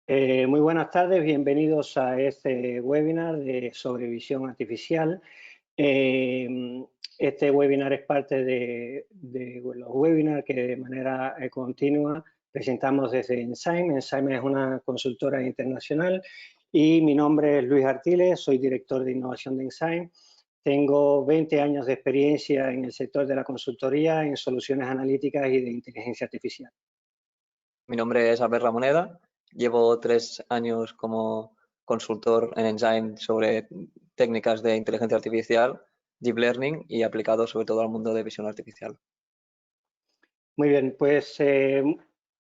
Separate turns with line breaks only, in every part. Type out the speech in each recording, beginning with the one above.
Muy buenas tardes, bienvenidos a este webinar sobre visión artificial. Este webinar es parte de los webinars que de manera continua presentamos desde Ensign. Ensign es una consultora internacional y mi nombre es Luis Artiles, soy director de innovación de Ensign. Tengo 20 años de experiencia en el sector de la consultoría en soluciones analíticas y de inteligencia artificial.
Mi nombre es Albert Ramoneda, llevo 3 años como consultor en Ensign sobre técnicas de inteligencia artificial, deep learning y aplicado sobre todo al mundo de visión artificial.
Muy bien, pues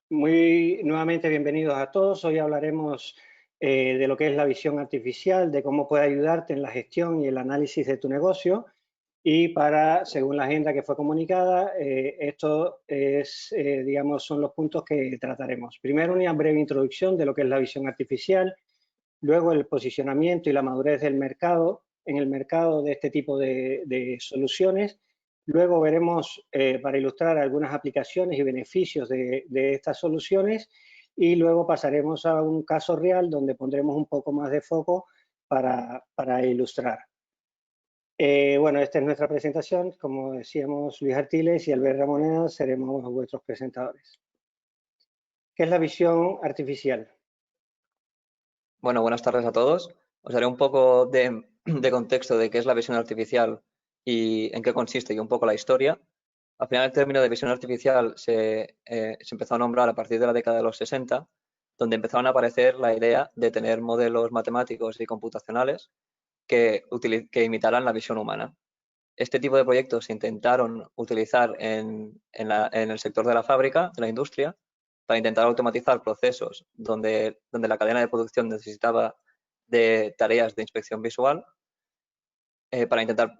nuevamente bienvenidos a todos. Hoy hablaremos de lo que es la visión artificial, de cómo puede ayudarte en la gestión y el análisis de tu negocio. Y según la agenda que fue comunicada, esto es, digamos, son los puntos que trataremos. Primero, una breve introducción de lo que es la visión artificial, luego el posicionamiento y la madurez del mercado, en el mercado de este tipo de soluciones. Luego veremos, para ilustrar algunas aplicaciones y beneficios de estas soluciones, y luego pasaremos a un caso real donde pondremos un poco más de foco para ilustrar. Bueno, esta es nuestra presentación. Como decíamos, Luis Artiles y Albert Ramoneda seremos vuestros presentadores. ¿Qué es la visión artificial?
Bueno, buenas tardes a todos. Os daré un poco de contexto de qué es la visión artificial y en qué consiste y un poco la historia. Al final, el término de visión artificial se empezó a nombrar a partir de la década de los 60, donde empezaron a aparecer la idea de tener modelos matemáticos y computacionales que imitaran la visión humana. Este tipo de proyectos se intentaron utilizar en el sector de la fábrica, de la industria, para intentar automatizar procesos donde la cadena de producción necesitaba de tareas de inspección visual, para intentar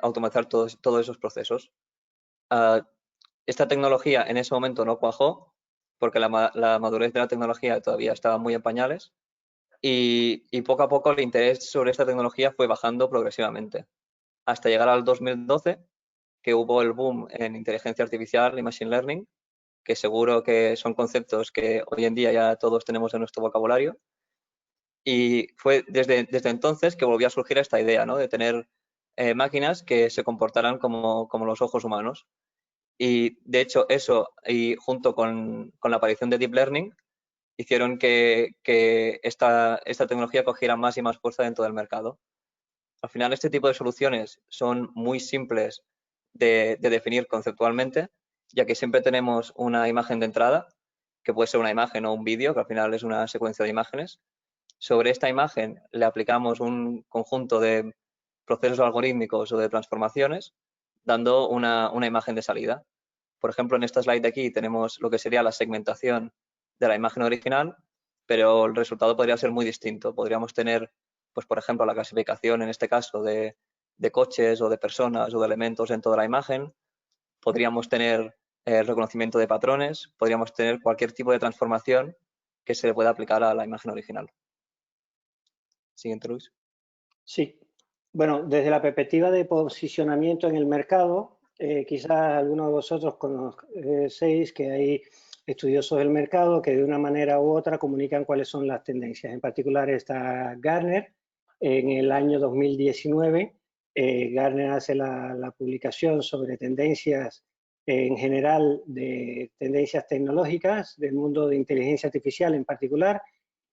automatizar todos esos procesos. Esta tecnología en ese momento no cuajó, porque la madurez de la tecnología todavía estaba muy en pañales, y poco a poco el interés sobre esta tecnología fue bajando progresivamente, hasta llegar al 2012, que hubo el boom en inteligencia artificial y machine learning, que seguro que son conceptos que hoy en día ya todos tenemos en nuestro vocabulario. Y fue desde entonces que volvió a surgir esta idea, ¿no?, de tener máquinas que se comportaran como los ojos humanos. Y de hecho eso, y junto con la aparición de Deep Learning, hicieron que esta tecnología cogiera más y más fuerza dentro del mercado. Al final, este tipo de soluciones son muy simples de definir conceptualmente, ya que siempre tenemos una imagen de entrada, que puede ser una imagen o un vídeo, que al final es una secuencia de imágenes. Sobre esta imagen le aplicamos un conjunto de procesos algorítmicos o de transformaciones, dando una imagen de salida. Por ejemplo, en esta slide de aquí tenemos lo que sería la segmentación de la imagen original, pero el resultado podría ser muy distinto. Podríamos tener, pues, por ejemplo, la clasificación, en este caso, de coches o de personas o de elementos en toda la imagen. Podríamos tener el reconocimiento de patrones. Podríamos tener cualquier tipo de transformación que se le pueda aplicar a la imagen original. Siguiente, Luis.
Sí. Bueno, desde la perspectiva de posicionamiento en el mercado, quizás algunos de vosotros conocéis que hay estudiosos del mercado que de una manera u otra comunican cuáles son las tendencias. En particular está Gartner. En el año 2019, Gartner hace la publicación sobre tendencias en general, de tendencias tecnológicas del mundo de inteligencia artificial en particular,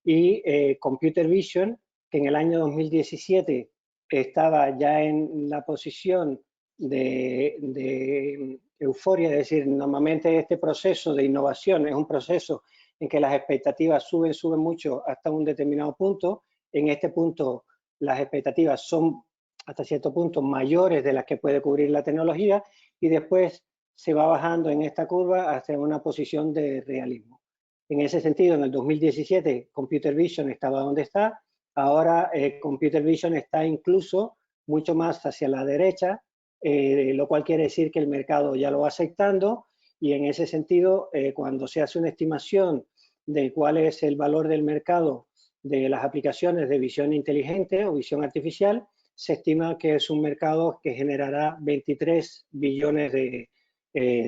y Computer Vision, que en el año 2017 estaba ya en la posición de euforia, es decir, normalmente este proceso de innovación es un proceso en que las expectativas suben mucho hasta un determinado punto. En este punto las expectativas son hasta cierto punto mayores de las que puede cubrir la tecnología, y después se va bajando en esta curva hacia una posición de realismo. En ese sentido, en el 2017 Computer Vision estaba donde está. Ahora Computer Vision está incluso mucho más hacia la derecha, lo cual quiere decir que el mercado ya lo va aceptando, y en ese sentido, cuando se hace una estimación de cuál es el valor del mercado de las aplicaciones de visión inteligente o visión artificial, se estima que es un mercado que generará 23 billones de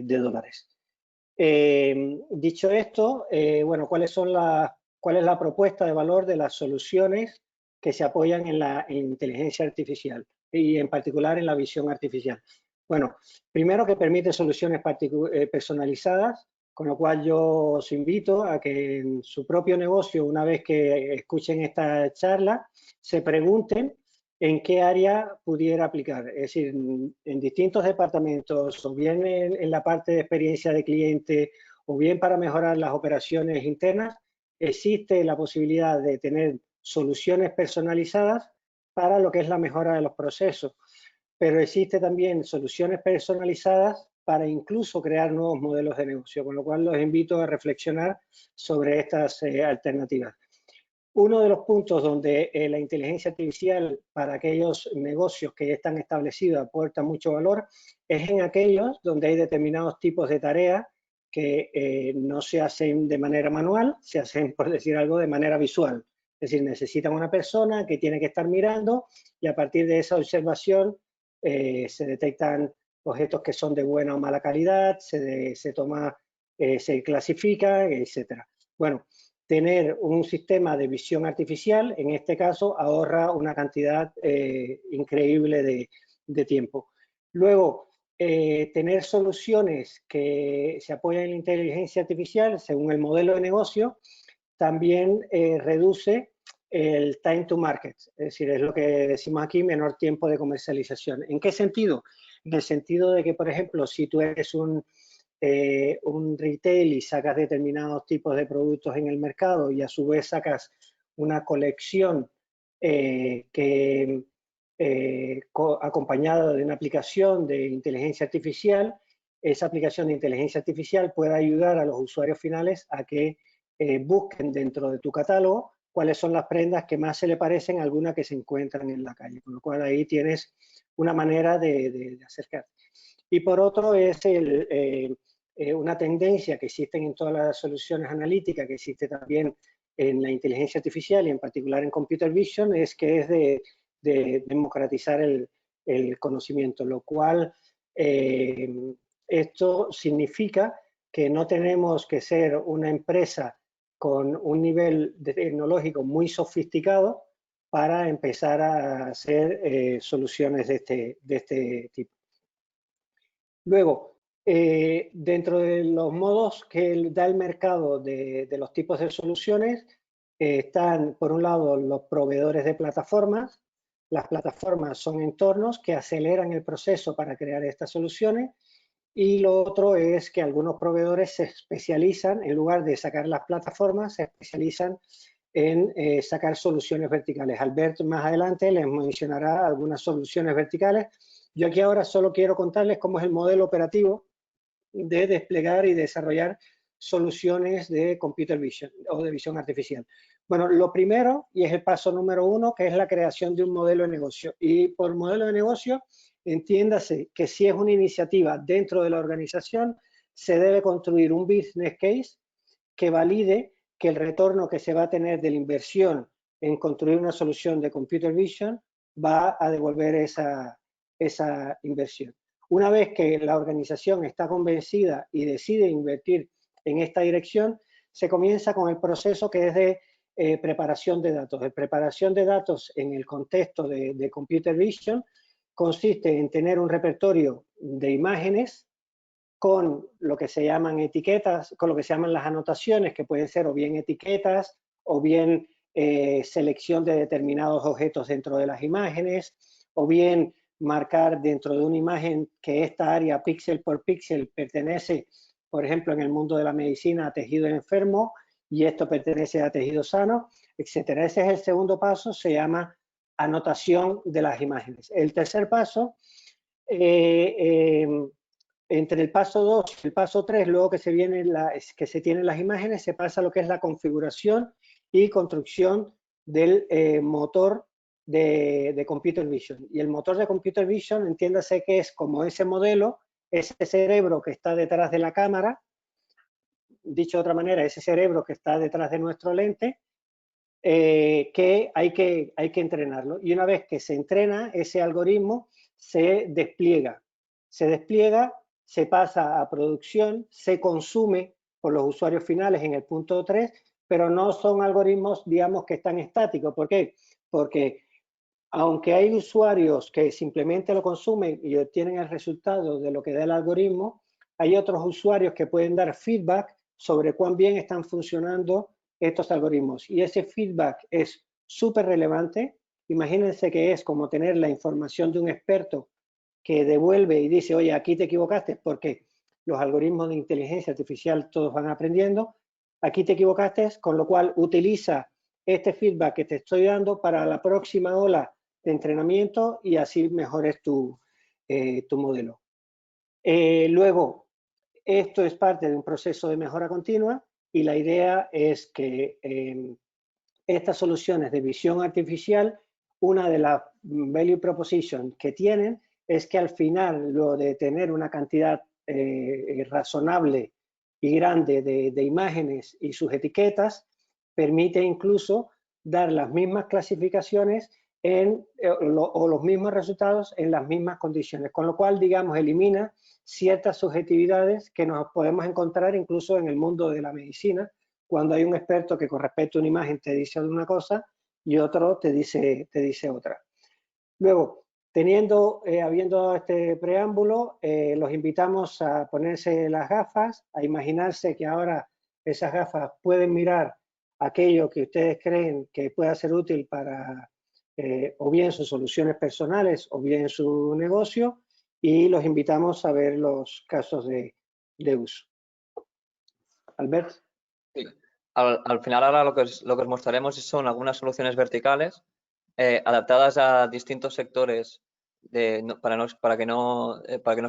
dólares. Dicho esto, bueno, ¿cuáles son las cuál es la propuesta de valor de las soluciones que se apoyan en la inteligencia artificial y en particular en la visión artificial. Bueno, primero que permite soluciones personalizadas, con lo cual yo os invito a que en su propio negocio, una vez que escuchen esta charla, se pregunten en qué área pudiera aplicar. Es decir, en distintos departamentos, o bien en la parte de experiencia de cliente, o bien para mejorar las operaciones internas, existe la posibilidad de tener soluciones personalizadas para lo que es la mejora de los procesos. Pero existe también soluciones personalizadas para incluso crear nuevos modelos de negocio, con lo cual los invito a reflexionar sobre estas alternativas. Uno de los puntos donde la inteligencia artificial para aquellos negocios que ya están establecidos aporta mucho valor es en aquellos donde hay determinados tipos de tareas que no se hacen de manera manual, se hacen, por decir algo, de manera visual. Es decir, necesitan una persona que tiene que estar mirando y a partir de esa observación se detectan objetos que son de buena o mala calidad, se clasifica, etcétera. Bueno, tener un sistema de visión artificial, en este caso, ahorra una cantidad increíble de tiempo. Luego, tener soluciones que se apoyan en la inteligencia artificial, según el modelo de negocio, también reduce el time to market, es decir, es lo que decimos aquí, menor tiempo de comercialización. ¿En qué sentido? En el sentido de que, por ejemplo, si tú eres un retail y sacas determinados tipos de productos en el mercado y a su vez sacas una colección acompañada de una aplicación de inteligencia artificial, esa aplicación de inteligencia artificial puede ayudar a los usuarios finales a que busquen dentro de tu catálogo cuáles son las prendas que más se le parecen a alguna que se encuentran en la calle, con lo cual ahí tienes una manera de acercarte. Y por otro es una tendencia que existe en todas las soluciones analíticas, que existe también en la inteligencia artificial y en particular en computer vision, es que es de democratizar el conocimiento, lo cual esto significa que no tenemos que ser una empresa con un nivel tecnológico muy sofisticado para empezar a hacer soluciones de este tipo. Luego, dentro de los modos que da el mercado de los tipos de soluciones, están, por un lado, los proveedores de plataformas. Las plataformas son entornos que aceleran el proceso para crear estas soluciones. Y lo otro es que algunos proveedores se especializan, en lugar de sacar las plataformas, se especializan en sacar soluciones verticales. Albert más adelante les mencionará algunas soluciones verticales. Yo aquí ahora solo quiero contarles cómo es el modelo operativo de desplegar y desarrollar soluciones de computer vision o de visión artificial. Bueno, lo primero, y es el paso número 1, que es la creación de un modelo de negocio. Y por modelo de negocio, entiéndase que si es una iniciativa dentro de la organización, se debe construir un business case que valide que el retorno que se va a tener de la inversión en construir una solución de computer vision va a devolver esa inversión. Una vez que la organización está convencida y decide invertir en esta dirección, se comienza con el proceso que es de preparación de datos. La preparación de datos en el contexto de computer vision consiste en tener un repertorio de imágenes con lo que se llaman etiquetas, con lo que se llaman las anotaciones, que pueden ser o bien etiquetas o bien selección de determinados objetos dentro de las imágenes, o bien marcar dentro de una imagen que esta área píxel por píxel pertenece, por ejemplo, en el mundo de la medicina a tejido enfermo y esto pertenece a tejido sano, etcétera. Ese es el segundo paso, se llama anotación de las imágenes. El tercer paso, entre el paso 2 y el paso 3, luego que se tienen las imágenes, se pasa a lo que es la configuración y construcción del motor de Computer Vision. Y el motor de Computer Vision, entiéndase que es como ese modelo, ese cerebro que está detrás de la cámara, dicho de otra manera, ese cerebro que está detrás de nuestro lente, que hay que entrenarlo. Y una vez que se entrena, ese algoritmo se despliega. Se pasa a producción, se consume por los usuarios finales en el punto 3 pero no son algoritmos, digamos, que están estáticos. ¿Por qué? Porque aunque hay usuarios que simplemente lo consumen y obtienen el resultado de lo que da el algoritmo, hay otros usuarios que pueden dar feedback sobre cuán bien están funcionando estos algoritmos. Y ese feedback es súper relevante. Imagínense que es como tener la información de un experto que devuelve y dice, oye, aquí te equivocaste, porque los algoritmos de inteligencia artificial todos van aprendiendo. Aquí te equivocaste, con lo cual utiliza este feedback que te estoy dando para la próxima ola de entrenamiento y así mejores tu modelo. Luego, esto es parte de un proceso de mejora continua y la idea es que estas soluciones de visión artificial, una de las value proposition que tienen es que al final lo de tener una cantidad razonable y grande de imágenes y sus etiquetas permite incluso dar las mismas clasificaciones o los mismos resultados en las mismas condiciones, con lo cual, digamos, elimina ciertas subjetividades que nos podemos encontrar incluso en el mundo de la medicina, cuando hay un experto que con respecto a una imagen te dice una cosa y otro te dice otra. Luego, habiendo dado este preámbulo, los invitamos a ponerse las gafas, a imaginarse que ahora esas gafas pueden mirar aquello que ustedes creen que pueda ser útil para o bien sus soluciones personales o bien su negocio, y los invitamos a ver los casos de uso. Albert.
Sí. Al final ahora lo que os mostraremos son algunas soluciones verticales adaptadas a distintos sectores para que no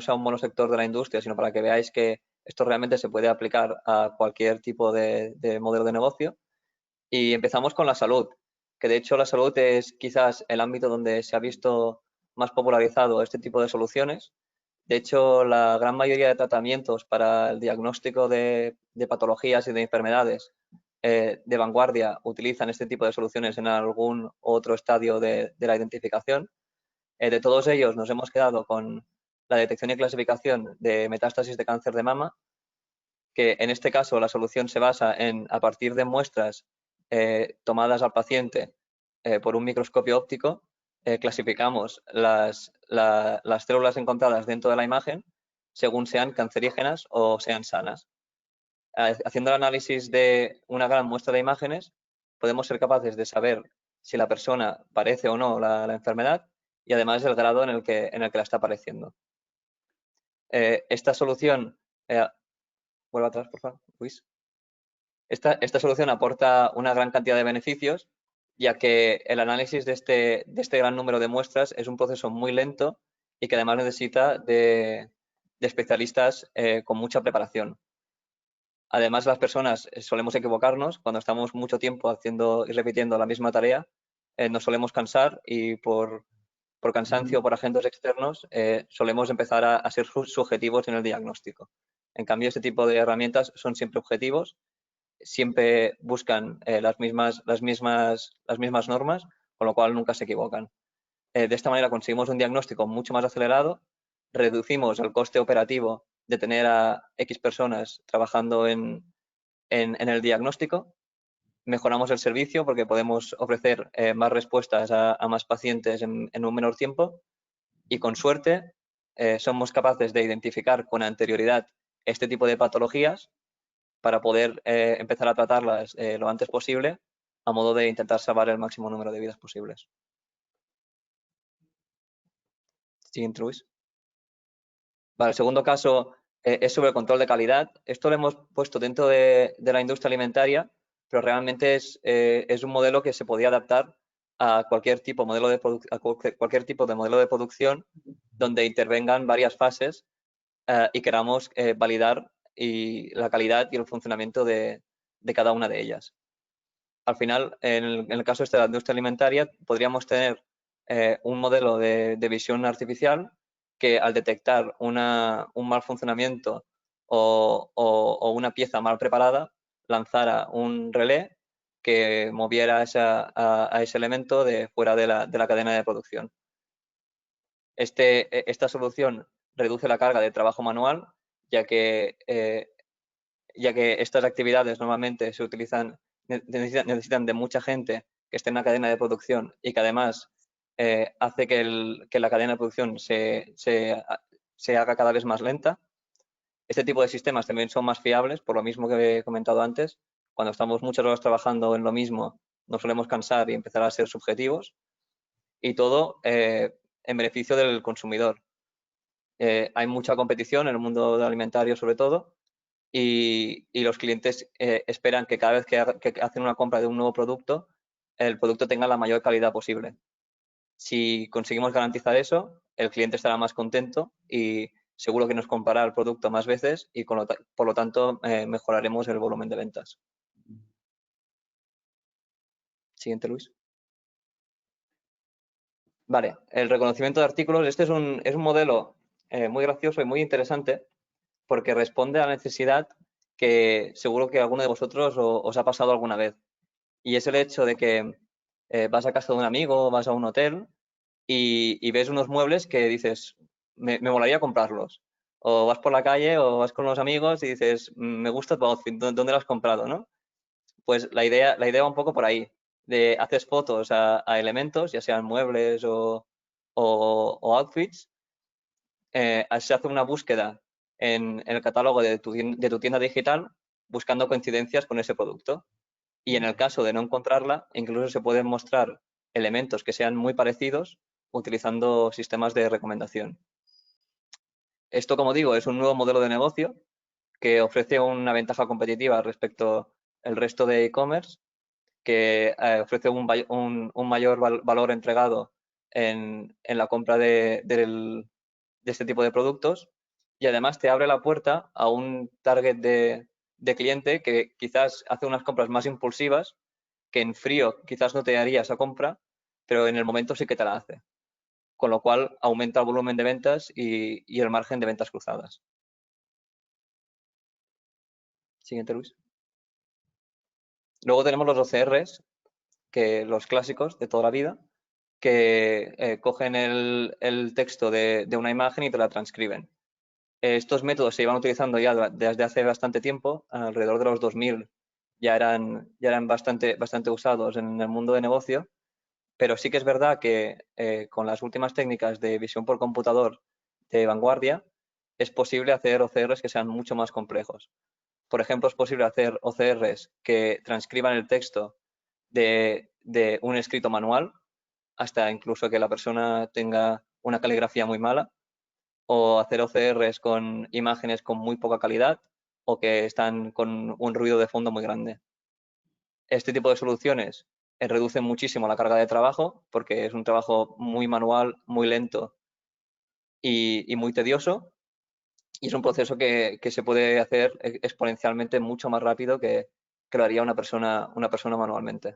sea un monosector de la industria, sino para que veáis que esto realmente se puede aplicar a cualquier tipo de modelo de negocio. Y empezamos con la salud, que de hecho la salud es quizás el ámbito donde se ha visto más popularizado este tipo de soluciones. De hecho, la gran mayoría de tratamientos para el diagnóstico de patologías y de enfermedades de vanguardia utilizan este tipo de soluciones en algún otro estadio de la identificación. De todos ellos nos hemos quedado con la detección y clasificación de metástasis de cáncer de mama, que en este caso la solución se basa en, a partir de muestras tomadas al paciente por un microscopio óptico, clasificamos las células encontradas dentro de la imagen según sean cancerígenas o sean sanas. Haciendo el análisis de una gran muestra de imágenes, podemos ser capaces de saber si la persona padece o no la enfermedad y además el grado en el que la está padeciendo. Esta solución, vuelve atrás, por favor, Luis. Esta solución aporta una gran cantidad de beneficios, ya que el análisis de este gran número de muestras es un proceso muy lento y que además necesita de especialistas con mucha preparación. Además, las personas solemos equivocarnos cuando estamos mucho tiempo haciendo y repitiendo la misma tarea, nos solemos cansar y por cansancio o por agentes externos solemos empezar a ser subjetivos en el diagnóstico. En cambio, este tipo de herramientas son siempre objetivos, siempre buscan las mismas normas, con lo cual nunca se equivocan. De esta manera conseguimos un diagnóstico mucho más acelerado, reducimos el coste operativo de tener a X personas trabajando en el diagnóstico, mejoramos el servicio porque podemos ofrecer más respuestas a más pacientes en un menor tiempo y con suerte somos capaces de identificar con anterioridad este tipo de patologías para poder empezar a tratarlas lo antes posible a modo de intentar salvar el máximo número de vidas posibles. Siguiente, Luis. Vale, el segundo caso es sobre el control de calidad. Esto lo hemos puesto dentro de la industria alimentaria, pero realmente es un modelo que se podía adaptar a cualquier tipo, cualquier tipo de modelo de producción donde intervengan varias fases y queramos validar la calidad y el funcionamiento de cada una de ellas. Al final, en el caso de la industria alimentaria, podríamos tener un modelo de visión artificial que al detectar un mal funcionamiento o una pieza mal preparada, lanzara un relé que moviera a ese elemento de fuera de la cadena de producción. Esta solución reduce la carga de trabajo manual, ya que estas actividades normalmente necesitan de mucha gente que esté en la cadena de producción y que además hace que la cadena de producción se haga cada vez más lenta. Este tipo de sistemas también son más fiables, por lo mismo que he comentado antes. Cuando estamos muchas horas trabajando en lo mismo, nos solemos cansar y empezar a ser subjetivos. Y todo en beneficio del consumidor. Hay mucha competición en el mundo alimentario, sobre todo, y los clientes esperan que cada vez que hacen una compra de un nuevo producto, el producto tenga la mayor calidad posible. Si conseguimos garantizar eso, el cliente estará más contento y seguro que nos comprará el producto más veces y por lo tanto mejoraremos el volumen de ventas. Siguiente, Luis. Vale, el reconocimiento de artículos. Este es un modelo muy gracioso y muy interesante porque responde a la necesidad que seguro que alguno de vosotros os ha pasado alguna vez. Y es el hecho de que vas a casa de un amigo, vas a un hotel y ves unos muebles que dices, me molaría comprarlos. O vas por la calle o vas con los amigos y dices, me gusta tu outfit, ¿dónde lo has comprado, no? Pues la idea va un poco por ahí. Haces fotos a elementos, ya sean muebles o outfits. Se hace una búsqueda en el catálogo de tu tienda digital buscando coincidencias con ese producto. Y en el caso de no encontrarla, incluso se pueden mostrar elementos que sean muy parecidos utilizando sistemas de recomendación. Esto, como digo, es un nuevo modelo de negocio que ofrece una ventaja competitiva respecto al resto de e-commerce, que ofrece un mayor valor entregado en la compra de este tipo de productos y además te abre la puerta a un target de cliente que quizás hace unas compras más impulsivas, que en frío quizás no te haría esa compra, pero en el momento sí que te la hace. Con lo cual aumenta el volumen de ventas y el margen de ventas cruzadas. Siguiente, Luis. Luego tenemos los OCRs, que los clásicos de toda la vida, que cogen el texto de una imagen y te la transcriben. Estos métodos se iban utilizando ya desde hace bastante tiempo, alrededor de los 2000 ya eran bastante usados en el mundo de negocio, pero sí que es verdad que con las últimas técnicas de visión por computador de vanguardia es posible hacer OCRs que sean mucho más complejos. Por ejemplo, es posible hacer OCRs que transcriban el texto de un escrito manual, hasta incluso que la persona tenga una caligrafía muy mala, o hacer OCRs con imágenes con muy poca calidad o que están con un ruido de fondo muy grande. Este tipo de soluciones reducen muchísimo la carga de trabajo porque es un trabajo muy manual, muy lento y muy tedioso, y es un proceso que se puede hacer exponencialmente mucho más rápido que lo haría una persona manualmente.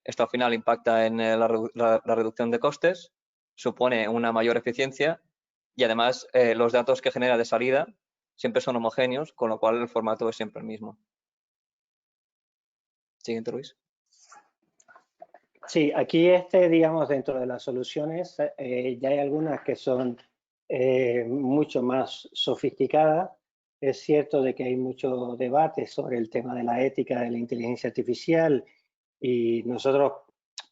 Esto al final impacta en la reducción de costes, supone una mayor eficiencia y además los datos que genera de salida siempre son homogéneos, con lo cual el formato es siempre el mismo. Siguiente, Luis.
Sí, aquí digamos, dentro de las soluciones ya hay algunas que son mucho más sofisticadas. Es cierto de que hay mucho debate sobre el tema de la ética de la inteligencia artificial y nosotros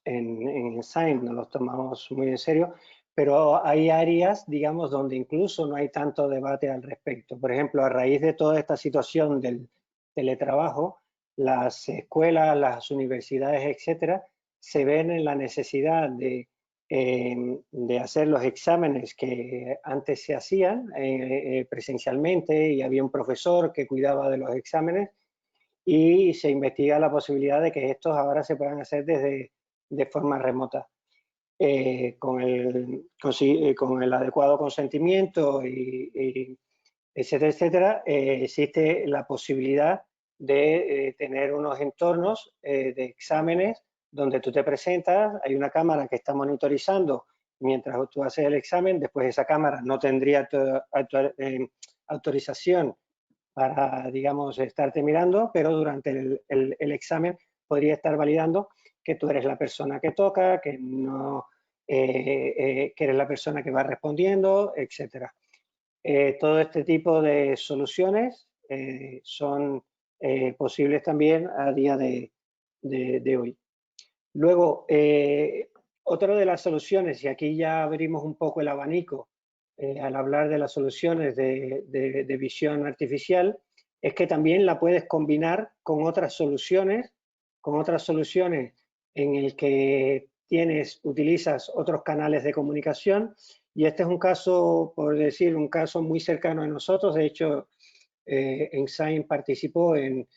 en Saint nos los tomamos muy en serio, pero hay áreas, digamos, donde incluso no hay tanto debate al respecto. Por ejemplo, a raíz de toda esta situación del teletrabajo, las escuelas, las universidades, etcétera, se ven en la necesidad de hacer los exámenes que antes se hacían presencialmente y había un profesor que cuidaba de los exámenes y se investiga la posibilidad de que estos ahora se puedan hacer de forma remota. Con el adecuado consentimiento etcétera, etcétera, existe la posibilidad de tener unos entornos de exámenes donde tú te presentas, hay una cámara que está monitorizando mientras tú haces el examen, después esa cámara no tendría autorización para, digamos, estarte mirando, pero durante el examen podría estar validando que tú eres la persona que toca, que no, que eres la persona que va respondiendo, etcétera. Todo este tipo de soluciones son posibles también a día de de hoy. Luego, otra de las soluciones, y aquí ya abrimos un poco el abanico al hablar de las soluciones de visión artificial, es que también la puedes combinar con otras soluciones en el que utilizas otros canales de comunicación. Y este es un caso, por decir, un caso muy cercano a nosotros. De hecho, Ensign participó en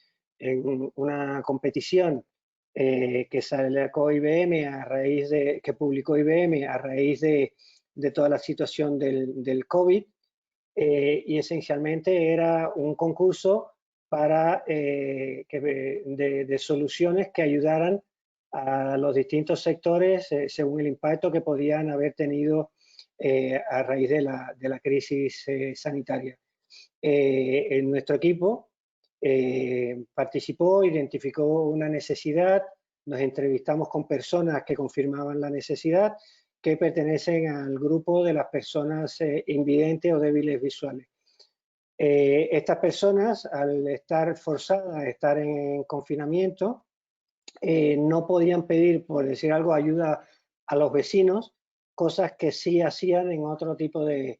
una competición que sacó IBM que publicó IBM a raíz de toda la situación del COVID, y esencialmente era un concurso para, de soluciones que ayudaran a los distintos sectores según el impacto que podían haber tenido a raíz de la crisis sanitaria. En nuestro equipo participó, identificó una necesidad, nos entrevistamos con personas que confirmaban la necesidad, que pertenecen al grupo de las personas invidentes o débiles visuales. Estas personas, al estar forzadas a estar en confinamiento, no podían pedir, por decir algo, ayuda a los vecinos, cosas que sí hacían en otro tipo de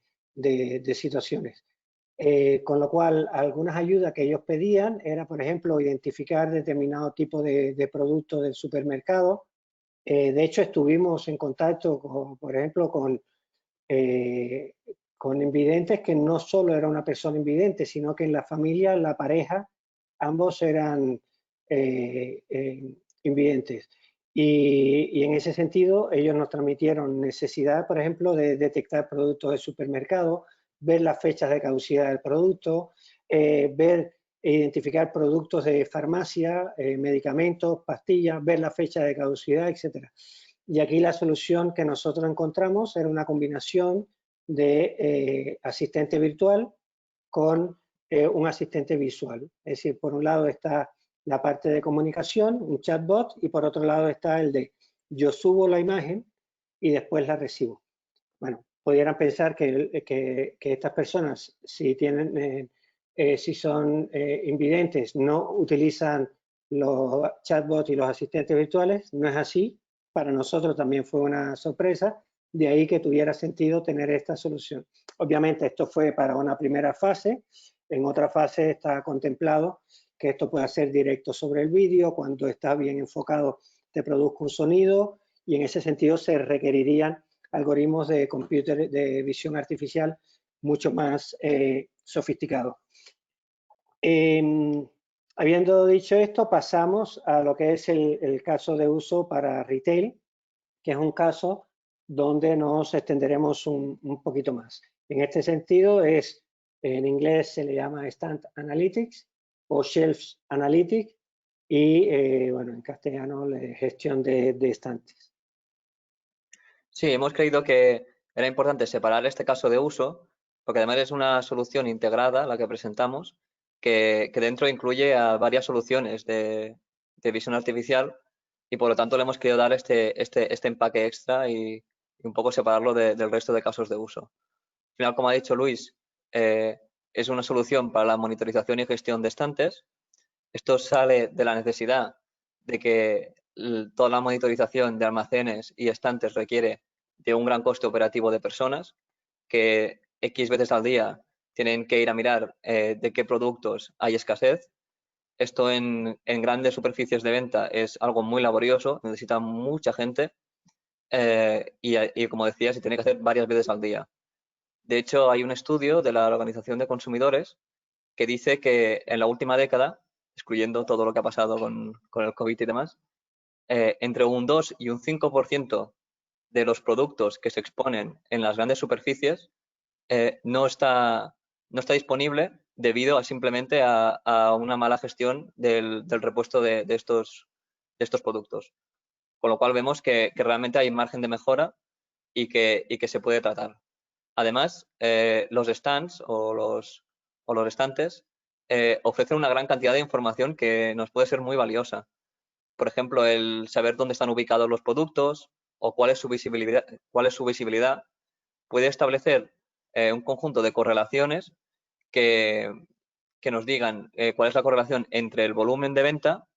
situaciones. Con lo cual, algunas ayudas que ellos pedían era, por ejemplo, identificar determinado tipo de producto del supermercado. De hecho, estuvimos en contacto, por ejemplo, con invidentes que no solo era una persona invidente, sino que en la familia, la pareja, ambos eran invidentes. Y en ese sentido, ellos nos transmitieron necesidad, por ejemplo, de detectar productos de supermercado, ver las fechas de caducidad del producto, ver e identificar productos de farmacia, medicamentos, pastillas, ver la fecha de caducidad, etcétera. Y aquí la solución que nosotros encontramos era una combinación de asistente virtual con un asistente visual. Es decir, por un lado está la parte de comunicación, un chatbot, y por otro lado está el de yo subo la imagen y después la recibo. Bueno, pudieran pensar que estas personas, si son invidentes, no utilizan los chatbots y los asistentes virtuales. No es así. Para nosotros también fue una sorpresa, de ahí que tuviera sentido tener esta solución. Obviamente esto fue para una primera fase. En otra fase está contemplado que esto pueda ser directo sobre el vídeo. Cuando está bien enfocado te produzca un sonido, y en ese sentido se requerirían algoritmos de visión artificial mucho más sofisticados. Habiendo dicho esto, pasamos a lo que es el caso de uso para retail, que es un caso donde nos extenderemos un poquito más. En este sentido, en inglés se le llama Stand Analytics o Shelf Analytics, y bueno, en castellano, gestión de estantes.
Sí, hemos creído que era importante separar este caso de uso, porque además es una solución integrada, la que presentamos, que dentro incluye a varias soluciones de visión artificial, y por lo tanto le hemos querido dar este empaque extra y un poco separarlo del resto de casos de uso. Al final, como ha dicho Luis, es una solución para la monitorización y gestión de estantes. Esto sale de la necesidad de que toda la monitorización de almacenes y estantes requiere de un gran coste operativo de personas que X veces al día tienen que ir a mirar de qué productos hay escasez. Esto en grandes superficies de venta es algo muy laborioso, necesita mucha gente y como decía, se tiene que hacer varias veces al día. De hecho, hay un estudio de la Organización de Consumidores que dice que en la última década, excluyendo todo lo que ha pasado con el COVID y demás, entre un 2 y un 5% de los productos que se exponen en las grandes superficies no está disponible debido a simplemente a una mala gestión del repuesto de estos productos. Con lo cual vemos que realmente hay margen de mejora y que se puede tratar. Además, los stands o los estantes ofrecen una gran cantidad de información que nos puede ser muy valiosa. Por ejemplo, el saber dónde están ubicados los productos o cuál es su visibilidad, puede establecer un conjunto de correlaciones que nos digan cuál es la correlación entre el volumen de venta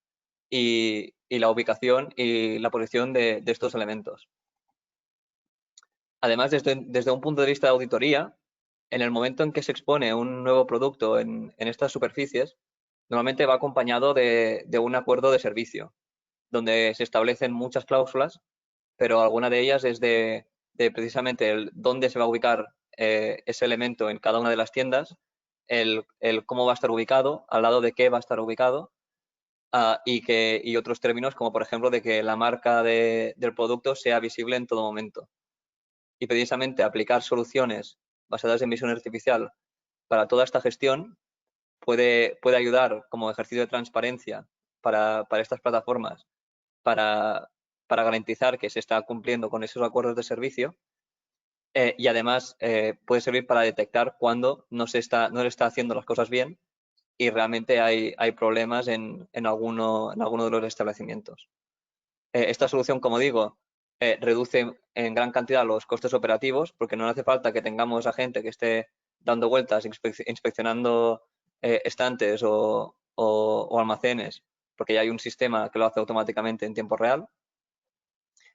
y y la ubicación y la posición de estos elementos. Además, desde un punto de vista de auditoría, en el momento en que se expone un nuevo producto en estas superficies, normalmente va acompañado de un acuerdo de servicio, donde se establecen muchas cláusulas, pero alguna de ellas es de precisamente dónde se va a ubicar ese elemento en cada una de las tiendas, el cómo va a estar ubicado, al lado de qué va a estar ubicado, y otros términos como por ejemplo de que la marca del producto sea visible en todo momento. Y precisamente aplicar soluciones basadas en visión artificial para toda esta gestión puede ayudar como ejercicio de transparencia para estas plataformas para garantizar que se está cumpliendo con esos acuerdos de servicio, y además puede servir para detectar cuando no se está haciendo las cosas bien y realmente hay problemas en alguno de los establecimientos. Esta solución, como digo, reduce en gran cantidad los costes operativos porque no hace falta que tengamos a gente que esté dando vueltas, inspeccionando estantes o almacenes, porque ya hay un sistema que lo hace automáticamente en tiempo real.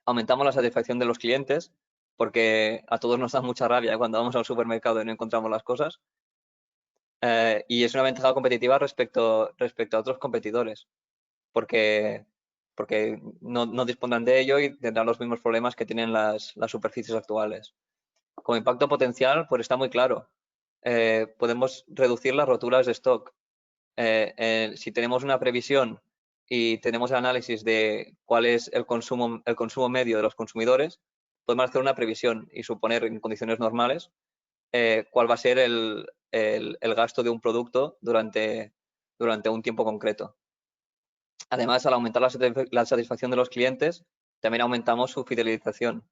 Aumentamos la satisfacción de los clientes porque a todos nos da mucha rabia cuando vamos al supermercado y no encontramos las cosas. Y es una ventaja competitiva respecto a otros competidores, porque no dispondrán de ello y tendrán los mismos problemas que tienen las superficies actuales. Como impacto potencial, pues está muy claro. Podemos reducir las roturas de stock. Si tenemos una previsión y tenemos el análisis de cuál es el consumo medio de los consumidores, podemos hacer una previsión y suponer en condiciones normales cuál va a ser el gasto de un producto durante un tiempo concreto. Además, al aumentar la satisfacción de los clientes, también aumentamos su fidelización.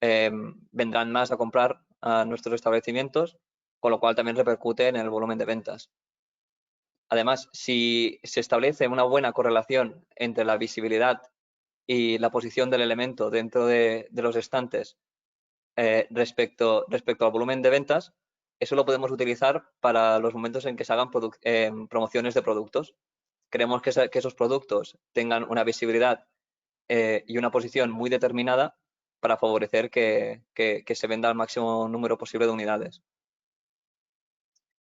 Vendrán más a comprar a nuestros establecimientos, con lo cual también repercute en el volumen de ventas. Además, si se establece una buena correlación entre la visibilidad y la posición del elemento dentro de los estantes respecto al volumen de ventas, eso lo podemos utilizar para los momentos en que se hagan promociones de productos. Queremos que esos productos tengan una visibilidad y una posición muy determinada para favorecer que se venda el máximo número posible de unidades.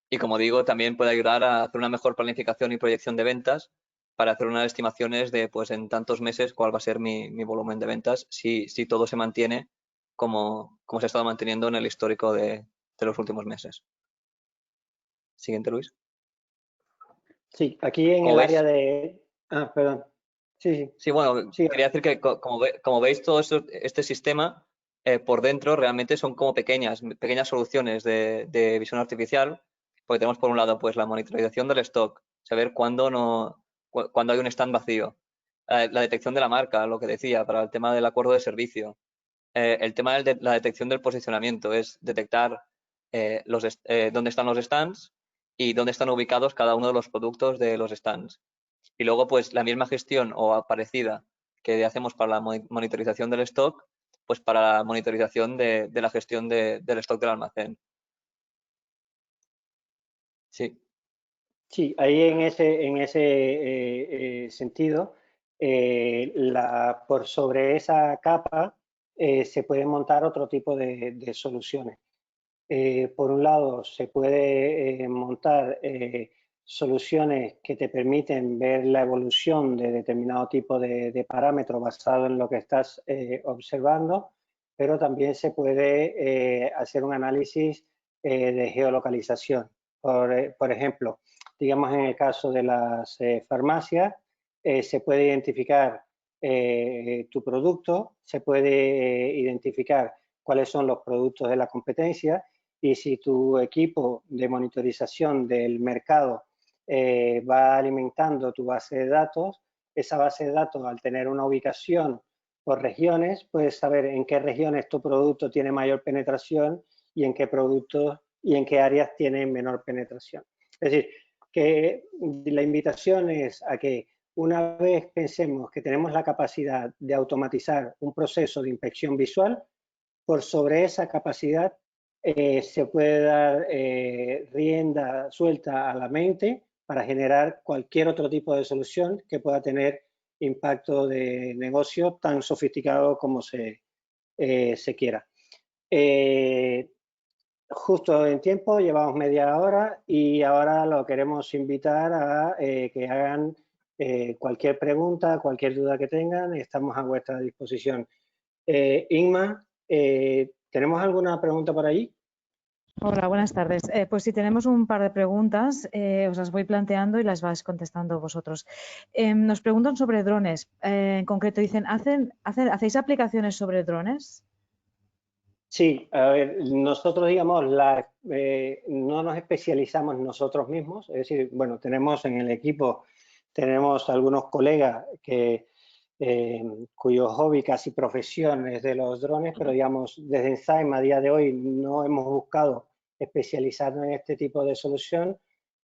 Y como digo, también puede ayudar a hacer una mejor planificación y proyección de ventas para hacer unas estimaciones de, pues, en tantos meses cuál va a ser mi volumen de ventas si todo se mantiene como se ha estado manteniendo en el histórico de los últimos meses. Siguiente, Luis.
Sí, aquí en el área de... Ah, perdón. Sí.
Sí, bueno,
Sí.
quería decir que como veis todo este sistema por dentro realmente son como pequeñas soluciones de visión artificial, porque tenemos por un lado pues la monitorización del stock, saber cuándo hay un stand vacío, la detección de la marca, lo que decía, para el tema del acuerdo de servicio, el tema de la detección del posicionamiento, es detectar dónde están los stands y dónde están ubicados cada uno de los productos de los stands. Y luego, pues la misma gestión o parecida que hacemos para la monitorización del stock, pues para la monitorización de la gestión del stock del almacén. Sí.
Sí, ahí en ese sentido, por sobre esa capa se pueden montar otro tipo de soluciones. Por un lado, se puede montar soluciones que te permiten ver la evolución de determinado tipo de parámetros basado en lo que estás observando, pero también se puede hacer un análisis de geolocalización. Por ejemplo, digamos en el caso de las farmacias, se puede identificar tu producto, se puede identificar cuáles son los productos de la competencia, y si tu equipo de monitorización del mercado va alimentando tu base de datos, esa base de datos, al tener una ubicación por regiones, puedes saber en qué regiones tu producto tiene mayor penetración y en qué productos y en qué áreas tiene menor penetración. Es decir, que la invitación es a que una vez pensemos que tenemos la capacidad de automatizar un proceso de inspección visual, por sobre esa capacidad se puede dar rienda suelta a la mente para generar cualquier otro tipo de solución que pueda tener impacto de negocio tan sofisticado como se quiera. Justo en tiempo, llevamos media hora y ahora lo queremos invitar a que hagan cualquier pregunta, cualquier duda que tengan, estamos a vuestra disposición. Inma, ¿tenemos alguna pregunta por ahí?
Hola, buenas tardes. Pues sí, tenemos un par de preguntas, os las voy planteando y las vais contestando vosotros. Nos preguntan sobre drones. En concreto dicen, ¿hacéis aplicaciones sobre drones?
Sí, a ver, nosotros, digamos, no nos especializamos nosotros mismos, es decir, bueno, tenemos en el equipo, tenemos algunos colegas cuyo hobby, casi profesión, es de los drones, pero digamos, desde Enzyme a día de hoy no hemos buscado especializarnos en este tipo de solución,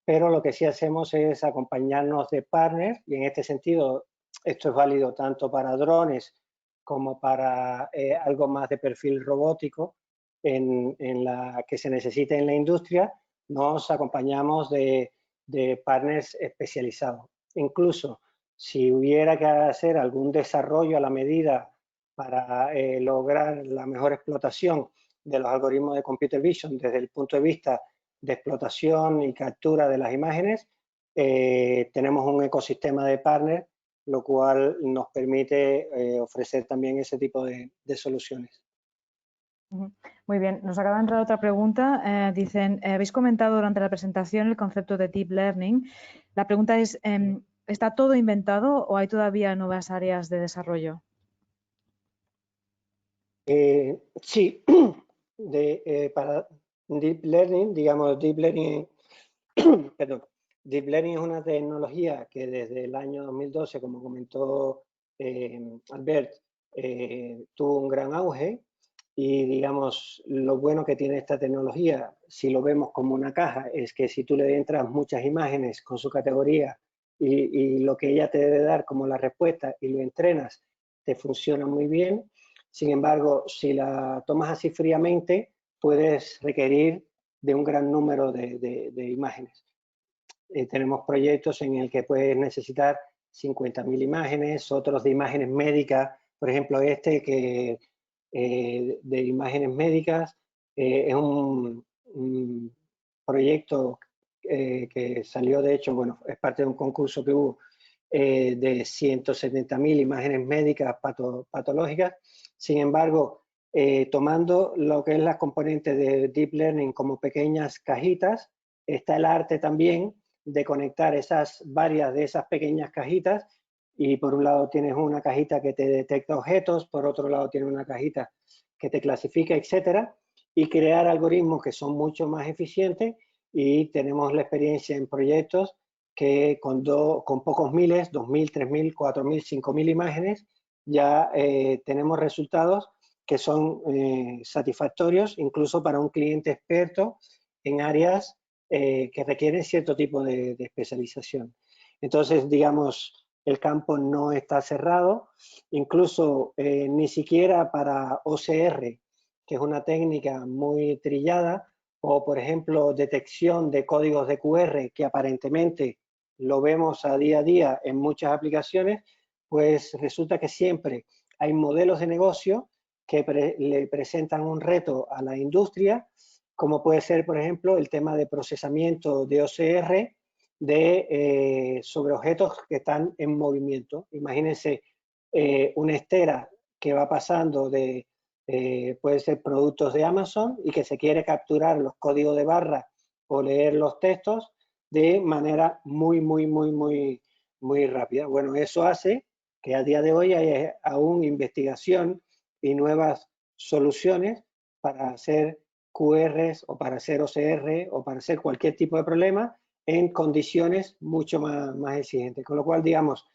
pero lo que sí hacemos es acompañarnos de partners, y en este sentido, esto es válido tanto para drones como para algo más de perfil robótico en la que se necesite en la industria, nos acompañamos de partners especializados. Incluso si hubiera que hacer algún desarrollo a la medida para lograr la mejor explotación de los algoritmos de computer vision desde el punto de vista de explotación y captura de las imágenes, tenemos un ecosistema de partners, lo cual nos permite ofrecer también ese tipo de soluciones.
Muy bien, nos acaba de entrar otra pregunta. Dicen, habéis comentado durante la presentación el concepto de Deep Learning. La pregunta es, ¿está todo inventado o hay todavía nuevas áreas de desarrollo?
Sí, para Deep Learning, digamos, Deep Learning, perdón, Deep Learning es una tecnología que desde el año 2012, como comentó Albert, tuvo un gran auge y, digamos, lo bueno que tiene esta tecnología, si lo vemos como una caja, es que si tú le entras muchas imágenes con su categoría y lo que ella te debe dar como la respuesta y lo entrenas, te funciona muy bien. Sin embargo, si la tomas así fríamente, puedes requerir de un gran número de imágenes. Tenemos proyectos en el que puedes necesitar 50.000 imágenes, otros de imágenes médicas, por ejemplo este que de imágenes médicas es un proyecto que salió, de hecho, bueno, es parte de un concurso que hubo de 170.000 imágenes médicas patológicas. Sin embargo, tomando lo que es las componentes de Deep Learning como pequeñas cajitas, está el arte también de conectar varias de esas pequeñas cajitas, y por un lado tienes una cajita que te detecta objetos, por otro lado tienes una cajita que te clasifica, etcétera, y crear algoritmos que son mucho más eficientes. Y tenemos la experiencia en proyectos que con pocos miles, 2.000, 3.000, 4.000, 5.000 imágenes, ya tenemos resultados que son satisfactorios, incluso para un cliente experto en áreas que requieren cierto tipo de especialización. Entonces, digamos, el campo no está cerrado, incluso ni siquiera para OCR, que es una técnica muy trillada, o por ejemplo detección de códigos de QR, que aparentemente lo vemos a día en muchas aplicaciones, pues resulta que siempre hay modelos de negocio que le presentan un reto a la industria, como puede ser, por ejemplo, el tema de procesamiento de OCR sobre objetos que están en movimiento. Imagínense una estera que va pasando puede ser productos de Amazon y que se quiere capturar los códigos de barra o leer los textos de manera muy rápida. Bueno, eso hace que a día de hoy hay aún investigación y nuevas soluciones para hacer QRs o para hacer OCR o para hacer cualquier tipo de problema en condiciones mucho más exigentes. Con lo cual, digamos,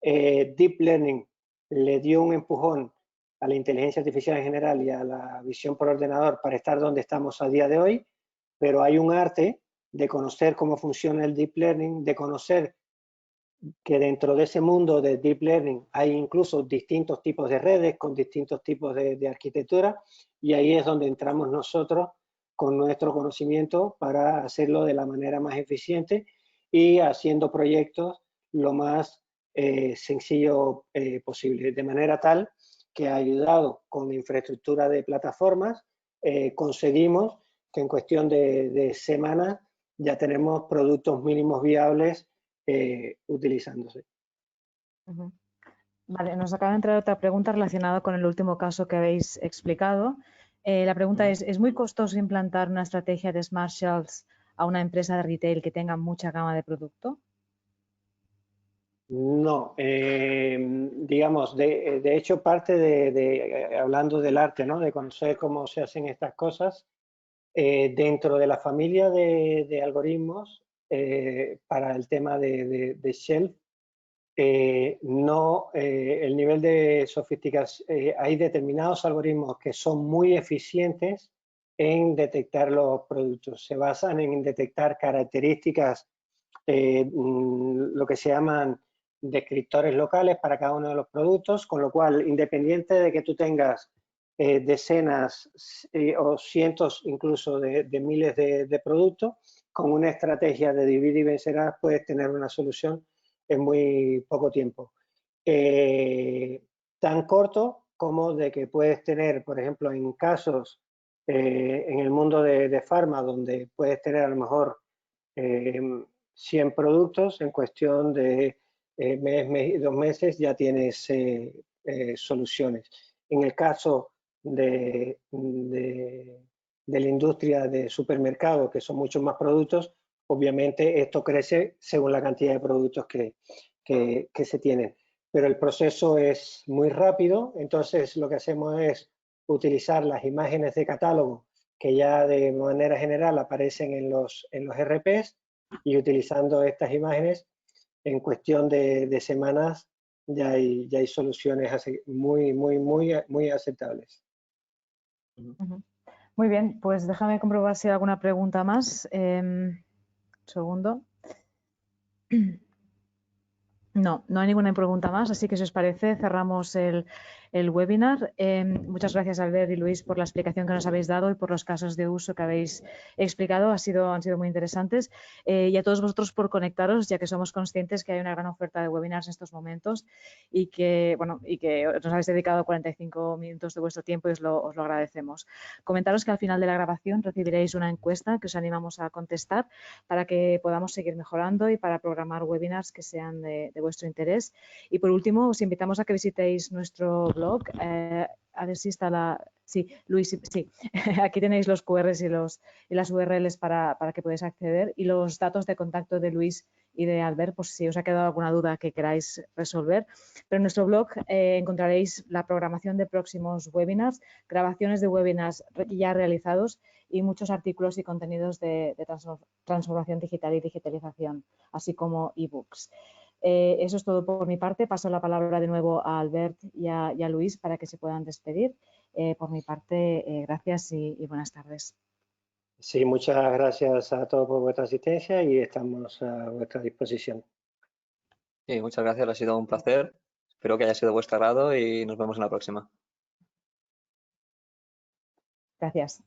Deep Learning le dio un empujón a la inteligencia artificial en general y a la visión por ordenador para estar donde estamos a día de hoy, pero hay un arte de conocer cómo funciona el Deep Learning, de conocer que dentro de ese mundo de Deep Learning hay incluso distintos tipos de redes con distintos tipos de arquitectura, y ahí es donde entramos nosotros con nuestro conocimiento para hacerlo de la manera más eficiente y haciendo proyectos lo más sencillo posible, de manera tal que ha ayudado con infraestructura de plataformas, conseguimos que en cuestión de semanas ya tenemos productos mínimos viables utilizándose.
Vale, nos acaba de entrar otra pregunta relacionada con el último caso que habéis explicado. La pregunta ¿es muy costoso implantar una estrategia de Smart Shelves a una empresa de retail que tenga mucha gama de producto?
No, digamos, de hecho parte hablando del arte, ¿no? De conocer cómo se hacen estas cosas, dentro de la familia de algoritmos para el tema de Shelf, no, el nivel de sofisticación, hay determinados algoritmos que son muy eficientes en detectar los productos, se basan en detectar características, lo que se llaman descriptores locales para cada uno de los productos, con lo cual, independiente de que tú tengas decenas o cientos incluso de miles de productos, con una estrategia de divide y vencerás puedes tener una solución en muy poco tiempo. Tan corto como de que puedes tener, por ejemplo, en casos en el mundo de farma, donde puedes tener a lo mejor 100 productos, en cuestión de mes y 2 meses ya tienes soluciones. En el caso de la industria de supermercados, que son muchos más productos, obviamente esto crece según la cantidad de productos que se tienen. Pero el proceso es muy rápido, entonces lo que hacemos es utilizar las imágenes de catálogo que ya de manera general aparecen en los RPs, y utilizando estas imágenes en cuestión de semanas ya hay soluciones muy aceptables.
Muy bien, pues déjame comprobar si hay alguna pregunta más. Un segundo. No, no hay ninguna pregunta más, así que si os parece cerramos el webinar. Muchas gracias Albert y Luis por la explicación que nos habéis dado y por los casos de uso que habéis explicado, han sido muy interesantes. Y a todos vosotros por conectaros, ya que somos conscientes que hay una gran oferta de webinars en estos momentos y que nos habéis dedicado 45 minutos de vuestro tiempo y os lo agradecemos. Comentaros que al final de la grabación recibiréis una encuesta que os animamos a contestar para que podamos seguir mejorando y para programar webinars que sean de vuestro interés. Y por último, os invitamos a que visitéis nuestro blog. A ver si está Sí, Luis, sí. Aquí tenéis los QRs y las URLs para que podáis acceder y los datos de contacto de Luis y de Albert, por si os ha quedado alguna duda que queráis resolver. Pero en nuestro blog encontraréis la programación de próximos webinars, grabaciones de webinars ya realizados y muchos artículos y contenidos de transformación digital y digitalización, así como ebooks. Eso es todo por mi parte. Paso la palabra de nuevo a Albert y a Luis para que se puedan despedir. Por mi parte, gracias y buenas tardes.
Sí, muchas gracias a todos por vuestra asistencia y estamos a vuestra disposición.
Sí, muchas gracias, ha sido un placer. Espero que haya sido de vuestro agrado y nos vemos en la próxima.
Gracias.